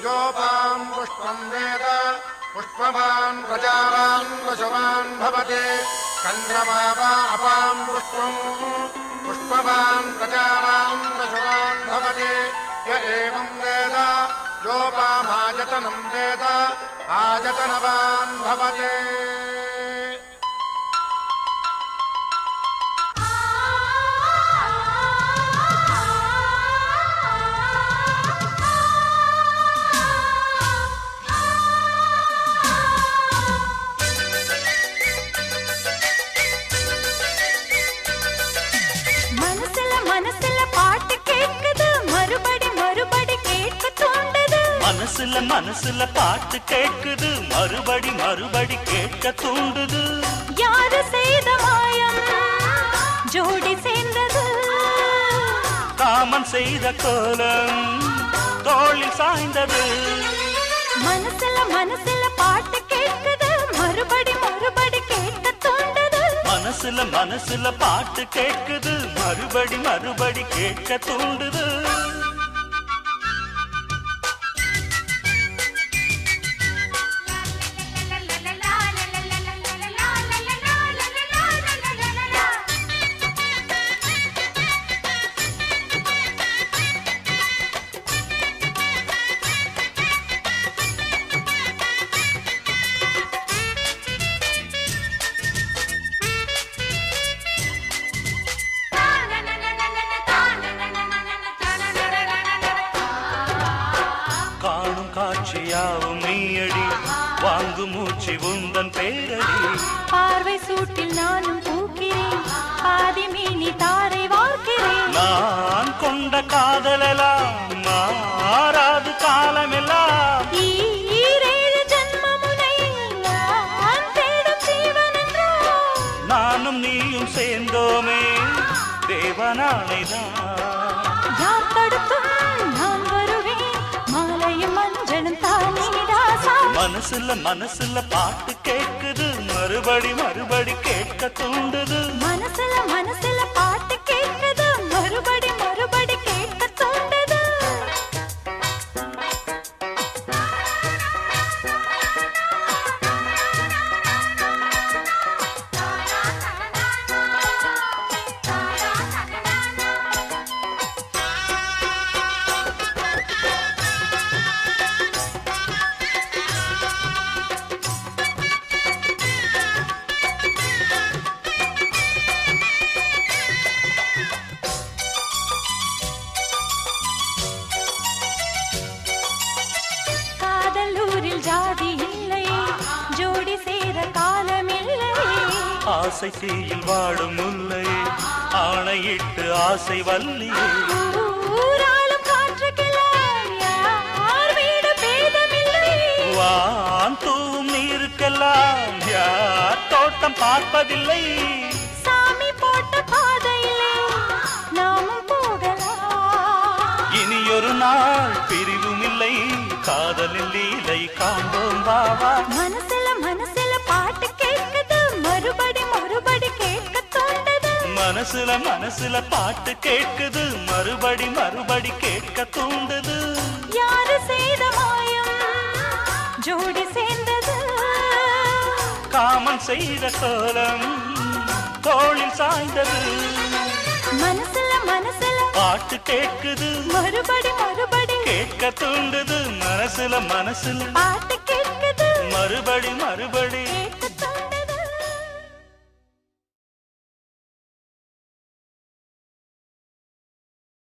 योपाम् पुष्पम् वेद पुष्पवान् प्रजावान् पशुवान् भवति चन्द्रमा अपाम् पुष्पम् पुष्पवान् प्रजावान् पशुवान् भवति य एवं वेद योपामायतनं वेद आयतनवान् भवति மனசுல பாட்டு கேட்குது மறுபடி மறுபடி கேட்க தூண்டுது யாரு செய்த மாயம் ஜோடி சேர்ந்தது காமன் செய்த கோலம் தோளில் சாய்ந்தது மனசுல பாட்டு கேட்குது மறுபடி மறுபடி கேட்க தூண்டுது மனசுல பாட்டு கேட்குது மறுபடி மறுபடி கேட்க தூண்டுது காட்சியாவும் நீயடி வாங்கு மூச்சு உந்தன் பேரடி பார்வை சூட்டில் நானும் பூக்கிறேன் பாதி மீனி தாரை வார்க்கிறேன் நான் கொண்ட காதலெல்லாம் மாறாது காலமெல்லாம் ஈரேழு ஜன்மமுனை நான் தேடும் ஜீவனென்றோ நானும் நீயும் சேர்ந்தோமே தேவனானைதான் யார் தடுத்தும் நான் வருவேன் மாலையும் மஞ்சளும் தானே ராசா மனசுல பாட்டு கேட்குது மறுபடி மறுபடி கேட்க தூண்டுது மனசுல பாட்டு கேட்குது மறுபடி மறுபடி கேட்க தூண்டுது ஜாதி இல்லை ஜோடி சேர காலமில்லை ஆசை தீயில் வாடும் முல்லை ஆணையிட்டு ஆசை வல்லியே ஊராளும் காற்றுக்கெல்லாம் யார் வீடு பேதமில்லை வான் தூவும் நீருக்கெல்லாம் யார் தோட்டம் பார்ப்பதில்லை சாமி போட்ட பாதையிலே நாமும் போகலாம் இனியொரு நாள் பிரிவும் இல்லை காதலில் லீலை காண்போம் வாவா மனசுல பாட்டு கேட்குது மறுபடி மறுபடி கேட்க தூண்டுது மனசுல பாட்டு கேட்குது மறுபடி மறுபடி கேட்க தூண்டுது யாரு செய்த மாயம் ஜோடி சேர்ந்தது காமன் செய்த கோலம் தோளில் சாய்ந்தது மனசுல பாட்டு கேட்குது மறுபடி மறுபடி கேட்க தூண்டுது மனசுல பாட்டு கேட்க